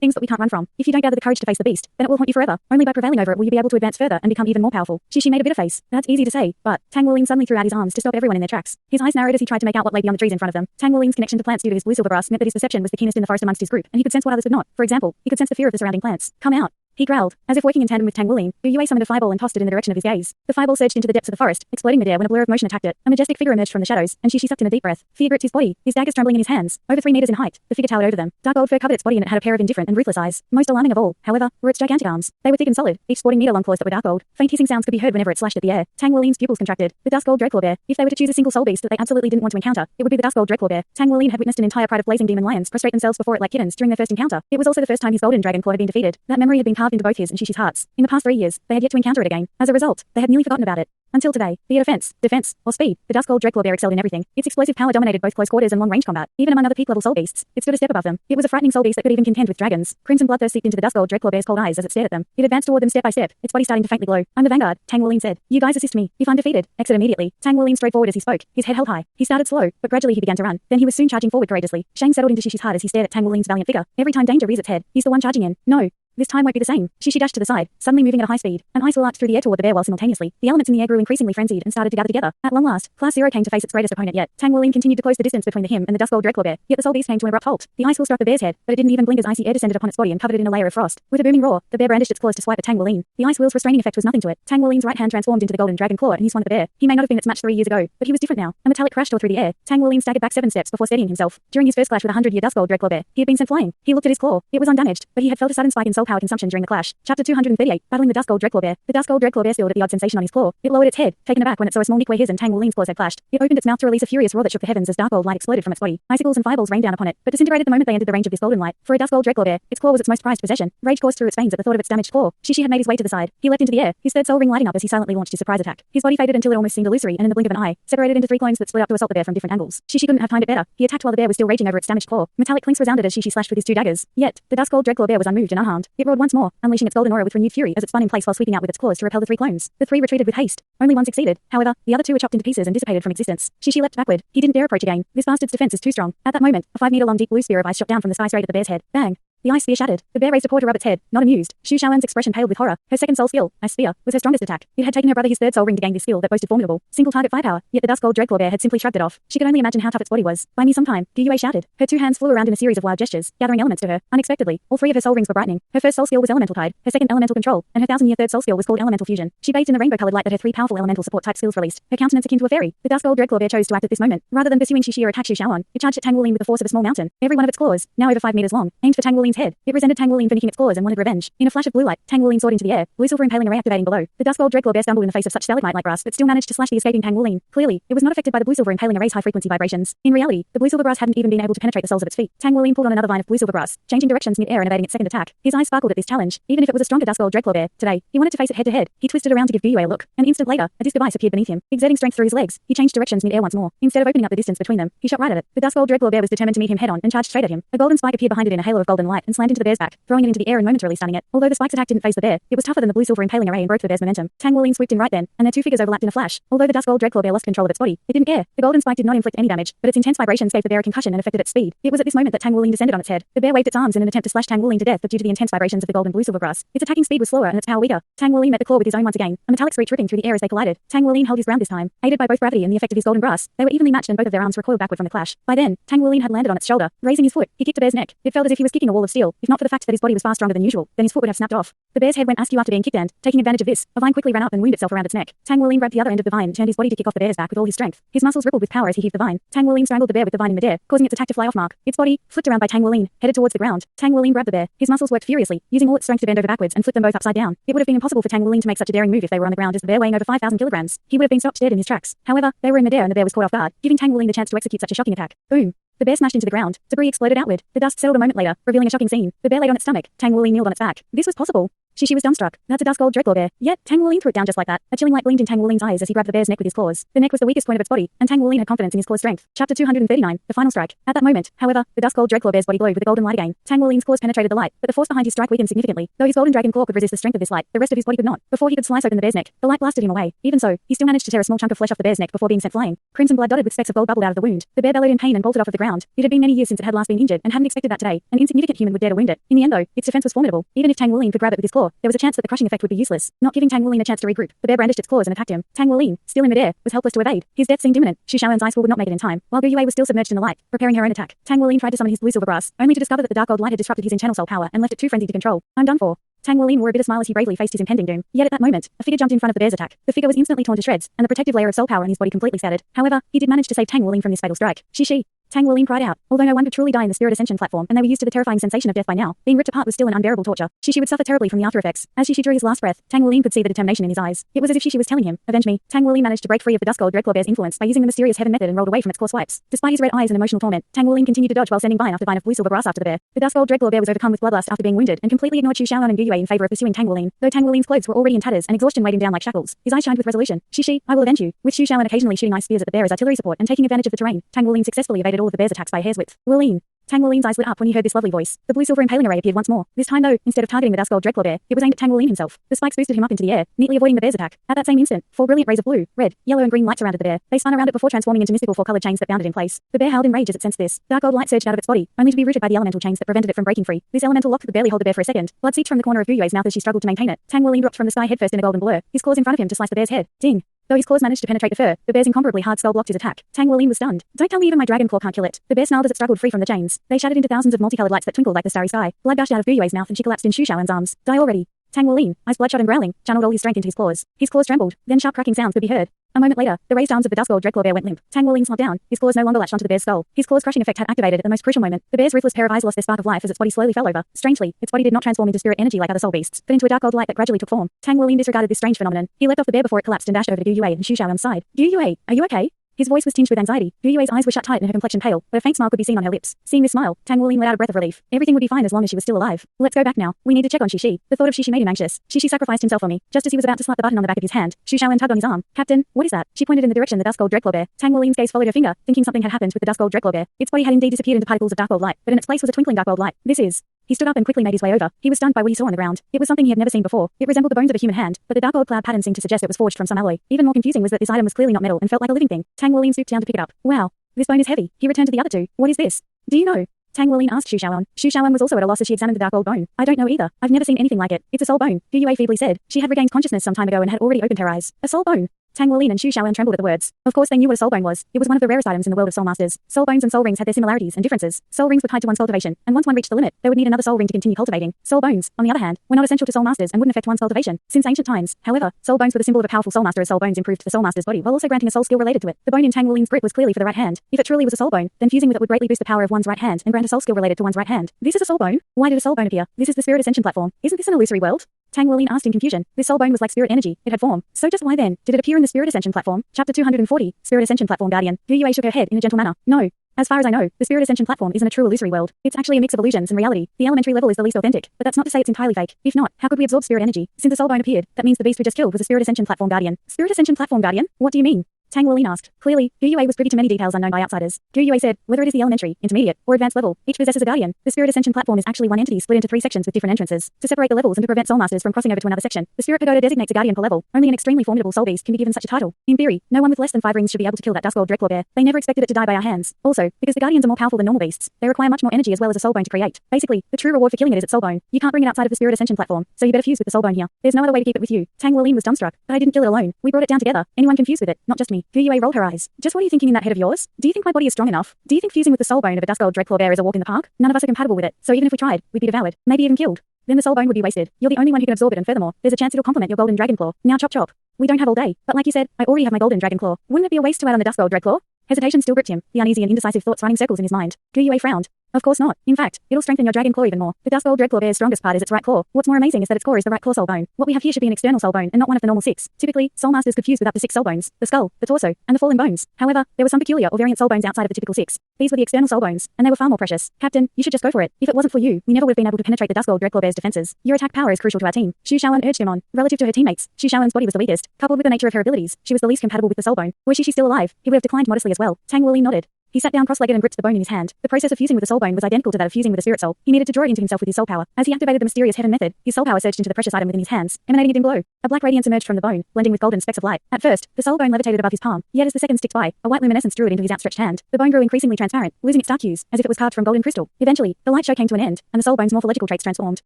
things that we can't run from. If you don't gather the courage to face the beast, then it will haunt you forever. Only by prevailing over it will you be able to advance further and become even more powerful. Shishi made a bitter face. That's easy to say, but Tang Wuling suddenly threw out his arms to stop everyone in their tracks. His eyes narrowed as he tried to make out what lay beyond the trees in front of them. Tang Wuling's connection to plants due to his blue silver grass meant that his perception was the keenest in the forest amongst his group, and he could sense what others could not. For example, he could sense the fear of the surrounding plants. Come out. He growled. As if working in tandem with Tang Wuling, Gu Yue summoned a fireball and tossed it in the direction of his gaze. The fireball surged into the depths of the forest, exploding midair when a blur of motion attacked it. A majestic figure emerged from the shadows, and Shishi sucked in a deep breath. Fear gripped his body, his daggers trembling in his hands. Over 3 meters in height, the figure towered over them. Dark gold fur covered its body and it had a pair of indifferent and ruthless eyes. Most alarming of all, however, were its gigantic arms. They were thick and solid, each sporting meter-long claws that were dark gold. Faint hissing sounds could be heard whenever it slashed at the air. Tang Wuling's pupils contracted. The dusk gold dreadclaw bear. If they were to choose a single soul beast that they absolutely didn't want to encounter, it would be the dusk gold dreadclaw bear. Tang Wuling had witnessed an entire pride of blazing demon lions prostrate themselves before it like kittens during their first encounter. It was also the first time his golden dragon claw had been defeated. That memory had been carved into both his and Shishi's hearts. In the past 3 years, they had yet to encounter it again. As a result, they had nearly forgotten about it. Until today, be it offense, defense, or speed, the dusk gold dreadclaw bear excelled in everything. Its explosive power dominated both close quarters and long-range combat. Even among other peak-level soul beasts, it stood a step above them. It was a frightening soul beast that could even contend with dragons. Crimson bloodthirst seeped into the dusk gold dreadclaw bear's cold eyes as it stared at them. It advanced toward them step by step, its body starting to faintly glow. I'm the vanguard, Tang Wuling said. You guys assist me. If I'm defeated, exit immediately. Tang Wuling strode forward as he spoke, his head held high. He started slow, but gradually he began to run. Then he was soon charging forward courageously. Shame settled into Shishi's heart as he stared at Tang Wuling's valiant figure. Every time danger rears its head, he's the one charging in. No. This time won't be the same. She dashed to the side, suddenly moving at a high speed. An ice wheel arced through the air toward the bear while simultaneously, the elements in the air grew increasingly frenzied and started to gather together. At long last, Class 0 came to face its greatest opponent yet. Tang Wuling continued to close the distance between him and the dusk-gold dreadclaw bear, yet the soul beast came to an abrupt halt. The ice wheel struck the bear's head, but it didn't even blink as icy air descended upon its body and covered it in a layer of frost. With a booming roar, the bear brandished its claws to swipe at Tang Wuling. The ice wheel's restraining effect was nothing to it. Tang Wuling's right hand transformed into the golden dragon claw and he swung at the bear. He may not have been its match 3 years ago, but he was different now. A metallic crash tore through the air. Tang Wuling staggered back 7 steps before steadying himself. During his first clash with a 100-year dusk-gold dreadclaw bear, he had been sent flying. He looked at his claw. It was undamaged, but he had felt a sudden spike in soul power consumption during the clash. Chapter 238, Battling the Dusk-gold dreadclaw bear. The dusk-gold dreadclaw bear stilled at the odd sensation on his claw. It lowered its head, taken aback when it saw a small nick where his and Tang Wuling's claws had clashed. It opened its mouth to release a furious roar that shook the heavens as dark gold light exploded from its body. Icicles and fireballs rained down upon it, but disintegrated the moment they entered the range of this golden light. For a dusk-gold dreadclaw bear, its claw was its most prized possession. Rage coursed through its veins at the thought of its damaged claw. Shishi had made his way to the side. He leapt into the air, his third soul ring lighting up as he silently launched his surprise attack. His body faded until it almost seemed illusory and in the blink of an eye, separated into 3 clones that split up to assault the bear from different angles. Shishi couldn't have timed it better. He attacked while the bear was still raging over its damaged claw. Metallic clinks resounded as Shishi slashed with his 2 daggers. Yet, the dusk-gold dreadclaw bear was unmoved and unharmed. It roared once more, unleashing its golden aura with renewed fury as it spun in place while sweeping out with its claws to repel the 3 clones. The 3 retreated with haste. Only one succeeded. However, the other 2 were chopped into pieces and dissipated from existence. Shishi leapt backward. He didn't dare approach again. This bastard's defense is too strong. At that moment, a 5-meter long deep blue spear of ice shot down from the sky straight at the bear's head. Bang! The ice spear shattered. The bear raised a paw to rub its head, not amused. Xu Shaoan's expression paled with horror. Her second soul skill, ice spear, was her strongest attack. It had taken her brother his third soul ring to gain this skill that boasted formidable single target firepower, yet the dusk-gold dreadclaw bear had simply shrugged it off. She could only imagine how tough its body was. Buy me some time, Douluo shouted. Her 2 hands flew around in a series of wild gestures, gathering elements to her. Unexpectedly, all 3 of her soul rings were brightening. Her first soul skill was elemental tide, her second elemental control, and her 1,000-year third soul skill was called elemental fusion. She bathed in the rainbow-colored light that her 3 powerful elemental support type skills released. Her countenance akin to a fairy. The dusk-gold dreadclaw bear chose to act at this moment. Rather than pursuing Shishi or attack Xu Shaoan, it charged at Tang Wuling with the force of a small mountain. Every one of its claws, now over 5 meters long, aimed for Tang Wuling's head. It resented Tang Wuling for nicking its claws and wanted revenge. In a flash of blue light, Tang Wuling soared into the air, blue silver impaling array activating below. The dusk-gold dreadclaw bear stumbled in the face of such stalagmite-like brass, but still managed to slash the escaping Tang Wuling. Clearly, it was not affected by the blue silver impaling array's high-frequency vibrations. In reality, the blue silver brass hadn't even been able to penetrate the soles of its feet. Tang Wuling pulled on another vine of blue silver brass, changing directions mid-air and evading its second attack. His eyes sparkled at this challenge. Even if it was a stronger dusk-gold dreadclaw bear, today, he wanted to face it head-to-head. He twisted around to give Douluo a look. An instant later, a disc of ice appeared beneath him. Exerting strength through his legs, he changed directions mid-air once more. Instead of opening up the distance between them, he shot right at it. The dusk-gold dreadclaw bear was determined to meet him head-on and charged straight at him. A golden spike appeared behind it in a halo of golden light and slammed into the bear's back, throwing it into the air and momentarily stunning it. Although the spike's attack didn't phase the bear, it was tougher than the blue silver impaling array and broke the bear's momentum. Tang Wuling swooped in right then, and their 2 figures overlapped in a flash. Although the dusk-gold dreadclaw bear lost control of its body, it didn't care. The golden spike did not inflict any damage, but its intense vibrations gave the bear a concussion and affected its speed. It was at this moment that Tang Wuling descended on its head. The bear waved its arms in an attempt to slash Tang Wuling to death, but due to the intense vibrations of the gold and blue silver grass, its attacking speed was slower and its power weaker. Tang Wuling met the claw with his own once again, a metallic screech ripping through the air as they collided. Tang Wuling held his ground this time. Aided by both gravity and the effect of his golden grass, they were evenly matched and both of their arms recoiled backward from the clash. By then, Tang Wuling had landed on its shoulder. Raising his foot, he kicked the bear's neck. It felt as if he was kicking a wall of steel. If not for the fact that his body was far stronger than usual, then his foot would have snapped off. The bear's head went askew after being kicked and, taking advantage of this, a vine quickly ran up and wound itself around its neck. Tang Wuling grabbed the other end of the vine and turned his body to kick off the bear's back with all his strength. His muscles rippled with power as he heaved the vine. Tang Wuling strangled the bear with the vine in midair, causing its attack to fly off mark. Its body, flipped around by Tang Wuling, headed towards the ground. Tang Wuling grabbed the bear. His muscles worked furiously, using all its strength to bend over backwards and flip them both upside down. It would have been impossible for Tang Wuling to make such a daring move if they were on the ground as the bear weighing over 5,000 kilograms. He would have been stopped dead in his tracks. However, they were in midair and the bear was caught off guard, giving Tang Wuling the chance to execute such a shocking attack. Boom. The bear smashed into the ground. Debris exploded outward. The dust settled a moment later, revealing a shocking scene. The bear laid on its stomach. Tang Wuling kneeled on its back. This was possible. Shishi was dumbstruck. That's a dusk-gold dreadclaw bear. Yet, Tang Wuling threw it down just like that. A chilling light gleamed in Tang Wuling's eyes as he grabbed the bear's neck with his claws. The neck was the weakest point of its body, and Tang Wuling had confidence in his claw's strength. Chapter 239, The Final Strike. At that moment, however, the dusk-gold dreadclaw bear's body glowed with the golden light again. Tang Wuling's claws penetrated the light, but the force behind his strike weakened significantly. Though his golden dragon claw could resist the strength of this light, the rest of his body could not. Before he could slice open the bear's neck, the light blasted him away. Even so, he still managed to tear a small chunk of flesh off the bear's neck before being sent flying. Crimson blood dotted with specks of gold bubbled out of the wound. The bear bellowed in pain and bolted off of the ground. It had been many years since it had last been injured and hadn't expected that today an insignificant human would dare to wound it. In the end though, its defense was formidable. Even if Tang Wuling could grab it with his claw, there was a chance that the crushing effect would be useless. Not giving Tang Wuling a chance to regroup, the bear brandished its claws and attacked him. Tang Wuling, still in midair, was helpless to evade. His death seemed imminent. Xu Shaoan's ice wall would not make it in time, while Douluo was still submerged in the light, preparing her own attack. Tang Wuling tried to summon his blue silver brass, only to discover that the dark gold light had disrupted his internal soul power and left it too frenzied to control. I'm done for. Tang Wuling wore a bitter smile as he bravely faced his impending doom. Yet at that moment, a figure jumped in front of the bear's attack. The figure was instantly torn to shreds, and the protective layer of soul power in his body completely scattered. However, he did manage to save Tang Wuling from this fatal strike. Shishi. Tang Wuling cried out. Although no one could truly die in the spirit ascension platform, and they were used to the terrifying sensation of death by now, being ripped apart was still an unbearable torture. Shishi would suffer terribly from the after effects. As Shishi drew his last breath, Tang Wuling could see the determination in his eyes. It was as if Shishi was telling him, "Avenge me." Tang Wuling managed to break free of the dusk-gold dreadclaw bear's influence by using the mysterious heaven method and rolled away from its claw swipes. Despite his red eyes and emotional torment, Tang Wuling continued to dodge while sending vine after vine of blue silver brass after the bear. The dusk-gold dreadclaw bear was overcome with bloodlust after being wounded and completely ignored Xu Shaoan and Douluo in favor of pursuing Tang Wuling. Though Tang Wuling's clothes were already in tatters and exhaustion weighed him down like shackles, his eyes shined with resolution. Shishi, I will avenge you. With Xu Shaoan occasionally shooting ice spears at the bear as artillery support and taking advantage of the terrain, Tang Wuling successfully evaded all of the bear's attacks by a hair's width. Wuling. Tang Wulin's eyes lit up when he heard this lovely voice. The blue-silver impaling array appeared once more. This time though, instead of targeting the dusk gold dreadclaw bear, it was aimed at Tang Wulin himself. The spikes boosted him up into the air, neatly avoiding the bear's attack. At that same instant, 4 brilliant rays of blue, red, yellow and green light surrounded the bear. They spun around it before transforming into mystical 4-colored chains that bound it in place. The bear howled in rage as it sensed this. Dark gold light surged out of its body, only to be rooted by the elemental chains that prevented it from breaking free. This elemental lock could barely hold the bear for a second. Blood seeped from the corner of Gu Yue's mouth as she struggled to maintain it. Tang Wulin dropped from the sky headfirst in a golden blur, his claws in front of him to slice the bear's head. Ding! Though his claws managed to penetrate the fur, the bear's incomparably hard skull blocked his attack. Tang Wulin was stunned. Don't tell me even my dragon claw can't kill it. The bear snarled as it struggled free from the chains. They shattered into thousands of multicolored lights that twinkled like the starry sky. Blood gushed out of Gu Yue's mouth and she collapsed in Xu Shaoan's arms. Die already. Tang Wulin, eyes bloodshot and growling, channeled all his strength into his claws. His claws trembled, then sharp cracking sounds could be heard. A moment later, the raised arms of the dusk gold dreadclaw bear went limp. Tang Wulin slumped down, his claws no longer latched onto the bear's skull. His claws crushing effect had activated at the most crucial moment. The bear's ruthless pair of eyes lost their spark of life as its body slowly fell over. Strangely, its body did not transform into spirit energy like other soul beasts, but into a dark gold light that gradually took form. Tang Wulin disregarded this strange phenomenon. He leapt off the bear before it collapsed and dashed over to Gu Yue and Xu Shaoan's side. Gu Yue, are you okay? His voice was tinged with anxiety. Gu Yue's eyes were shut tight and her complexion pale, but a faint smile could be seen on her lips. Seeing this smile, Tang Wulin let out a breath of relief. Everything would be fine as long as she was still alive. Let's go back now. We need to check on Shishi. The thought of Shishi made him anxious. Shishi sacrificed himself for me. Just as he was about to slap the button on the back of his hand, Xu Shaoan tugged on his arm. Captain, what is that? She pointed in the direction the dusk gold dreadclaw bear. Tang Wulin's gaze followed her finger, thinking something had happened with the dusk gold dreadclaw bear. Its body had indeed disappeared into particles of dark gold light, but in its place was a twinkling dark gold light. This is... He stood up and quickly made his way over. He was stunned by what he saw on the ground. It was something he had never seen before. It resembled the bones of a human hand, but the dark gold cloud pattern seemed to suggest it was forged from some alloy. Even more confusing was that this item was clearly not metal and felt like a living thing. Tang Wulin stooped down to pick it up. Wow, this bone is heavy. He returned to the other two. What is this? Do you know? Tang Wulin asked Xu Shaoan. Xu Shaoan was also at a loss as she examined the dark gold bone. I don't know either. I've never seen anything like it. It's a soul bone, Gu Yue feebly said. She had regained consciousness some time ago and had already opened her eyes. A soul bone. Tang Wulin and Xu Shaoan trembled at the words. Of course they knew what a soul bone was. It was one of the rarest items in the world of soul masters. Soul bones and soul rings had their similarities and differences. Soul rings were tied to one's cultivation, and once one reached the limit, they would need another soul ring to continue cultivating. Soul bones, on the other hand, were not essential to soul masters and wouldn't affect one's cultivation. Since ancient times, however, soul bones were the symbol of a powerful soul master as soul bones improved the soul master's body while also granting a soul skill related to it. The bone in Tang Wulin's grip was clearly for the right hand. If it truly was a soul bone, then fusing with it would greatly boost the power of one's right hand and grant a soul skill related to one's right hand. This is a soul bone? Why did a soul bone appear? This is the spirit ascension platform. Isn't this an illusory world? Tang Wulin asked in confusion. This soul bone was like spirit energy. It had form. So just why then did it appear in the spirit ascension platform? Chapter 240, Spirit Ascension Platform Guardian. Gu Yue shook her head in a gentle manner. No. As far as I know, the Spirit Ascension platform isn't a true illusory world. It's actually a mix of illusions and reality. The elementary level is the least authentic, but that's not to say it's entirely fake. If not, how could we absorb spirit energy? Since the soul bone appeared, that means the beast we just killed was a Spirit Ascension platform guardian. Spirit Ascension platform guardian? What do you mean? Tang Wulin asked. Clearly, Gu Yue was privy to many details unknown by outsiders. Gu Yue said, whether it is the elementary, intermediate, or advanced level, each possesses a guardian. The Spirit Ascension platform is actually one entity split into 3 sections with different entrances. To separate the levels and to prevent soul masters from crossing over to another section, the Spirit Pagoda designates a guardian per level. Only an extremely formidable soul beast can be given such a title. In theory, no one with less than 5 rings should be able to kill that dusk gold dreadclaw bear. They never expected it to die by our hands. Also, because the guardians are more powerful than normal beasts, they require much more energy as well as a soul bone to create. Basically, the true reward for killing it is its soul bone. You can't bring it outside of the Spirit Ascension platform, so you better fuse with the soul bone here. There's no other way to keep it with you. Tang Wulin was dumbstruck. But I didn't kill it alone. We brought it down together. Anyone can fuse with it, not just me. Gu Yue rolled her eyes. Just what are you thinking in that head of yours? Do you think my body is strong enough? Do you think fusing with the soul bone of a dusk gold dreadclaw bear is a walk in the park? None of us are compatible with it, so even if we tried, we'd be devoured, maybe even killed. Then the soul bone would be wasted. You're the only one who can absorb it, and furthermore, there's a chance it'll complement your golden dragon claw. Now chop chop. We don't have all day, but like you said, I already have my golden dragon claw. Wouldn't it be a waste to add on the dusk gold dreadclaw? Hesitation still gripped him, the uneasy and indecisive thoughts running circles in his mind. Gu Yue frowned. Of course not. In fact, it'll strengthen your dragon claw even more. The dusk gold dreadclaw bear's strongest part is its right claw. What's more amazing is that its core is the right claw soul bone. What we have here should be an external soul bone and not one of the normal 6. Typically, soul masters could fuse with up to 6 soul bones: the skull, the torso, and the fallen bones. However, there were some peculiar or variant soul bones outside of the typical 6. These were the external soul bones, and they were far more precious. Captain, you should just go for it. If it wasn't for you, we never would have been able to penetrate the dusk gold dreadclaw bear's defenses. Your attack power is crucial to our team. Xu Shaoan urged him on. Relative to her teammates, Xu Shaoan's body was the weakest. Coupled with the nature of her abilities, she was the least compatible with the soul bone. Were she still alive, he would have declined modestly as well. Tang Wulin nodded. He sat down cross-legged and gripped the bone in his hand. The process of fusing with the soul bone was identical to that of fusing with a spirit soul. He needed to draw it into himself with his soul power. As he activated the mysterious heaven method, his soul power surged into the precious item within his hands, emanating a dim glow. A black radiance emerged from the bone, blending with golden specks of light. At first, the soul bone levitated above his palm, yet as the seconds ticked by, a white luminescence drew it into his outstretched hand. The bone grew increasingly transparent, losing its dark hues, as if it was carved from golden crystal. Eventually, the light show came to an end, and the soul bone's morphological traits transformed.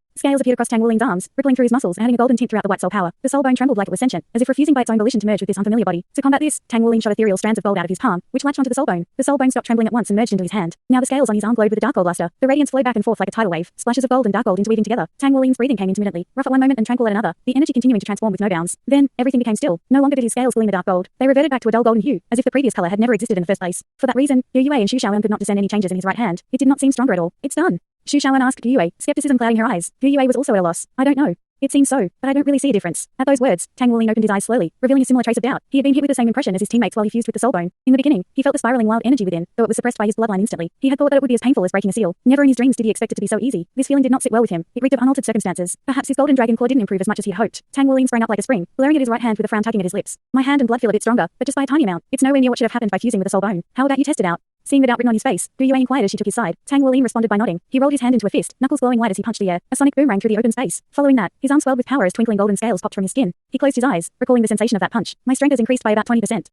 Scales appeared across Tang Wulin's arms, rippling through his muscles, adding a golden tint throughout the white soul power. The soul bone trembled like it was sentient, as if refusing by its own volition to merge with this unfamiliar body. To combat this, Tang Wulin shot ethereal strands of gold out of his palm, which latched onto the soul bone. The soul bone stopped trembling at once and merged into his hand. Now the scales on his arm glowed with a dark gold luster. The radiance flowed back and forth like a tidal wave, splashes of gold and dark gold interweaving together. Tang Wulin's breathing came intermittently, rough at one moment and tranquil at another, the energy continuing to transform with no bounds. Then, everything became still. No longer did his scales gleam a dark gold. They reverted back to a dull golden hue, as if the previous color had never existed in the first place. For that reason, Gu Yue and Xu Shaoan could not discern any changes in his right hand. It did not seem stronger at all. It's done. Xu Shaoan asked Gu Yue, skepticism clouding her eyes. Gu Yue was also at a loss. I don't know. It seems so, but I don't really see a difference. At those words, Tang Wulin opened his eyes slowly, revealing a similar trace of doubt. He had been hit with the same impression as his teammates while he fused with the soul bone. In the beginning, he felt the spiraling wild energy within, though it was suppressed by his bloodline instantly. He had thought that it would be as painful as breaking a seal. Never in his dreams did he expect it to be so easy. This feeling did not sit well with him. It reeked of unaltered circumstances. Perhaps his golden dragon claw didn't improve as much as he had hoped. Tang Wulin sprang up like a spring, blaring at his right hand with a frown tugging at his lips. My hand and blood feel a bit stronger, but just by a tiny amount. It's nowhere near what should have happened by fusing with the soul bone. How about you test it out? Seeing the doubt written on his face, Dou inquired as she took his side. Tang Wuolin responded by nodding. He rolled his hand into a fist, knuckles glowing white as he punched the air. A sonic boom rang through the open space. Following that, his arm swelled with power as twinkling golden scales popped from his skin. He closed his eyes, recalling the sensation of that punch. My strength has increased by about 20%.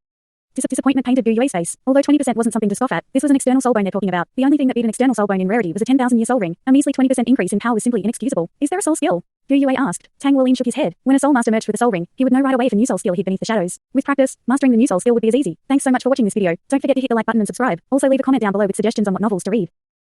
Disappointment painted Dou Yue's face. Although 20% wasn't something to scoff at, this was an external soul bone they're talking about. The only thing that beat an external soul bone in rarity was a 10,000-year soul ring. A measly 20% increase in power was simply inexcusable. Is there a soul skill? Dou Yue asked. Tang Wuolin shook his head. When a soul master merged with a soul ring, he would know right away if a new soul skill hid beneath the shadows. With practice, mastering the new soul skill would be as easy. Thanks so much for watching this video. Don't forget to hit the like button and subscribe. Also leave a comment down below with suggestions on what novels to read.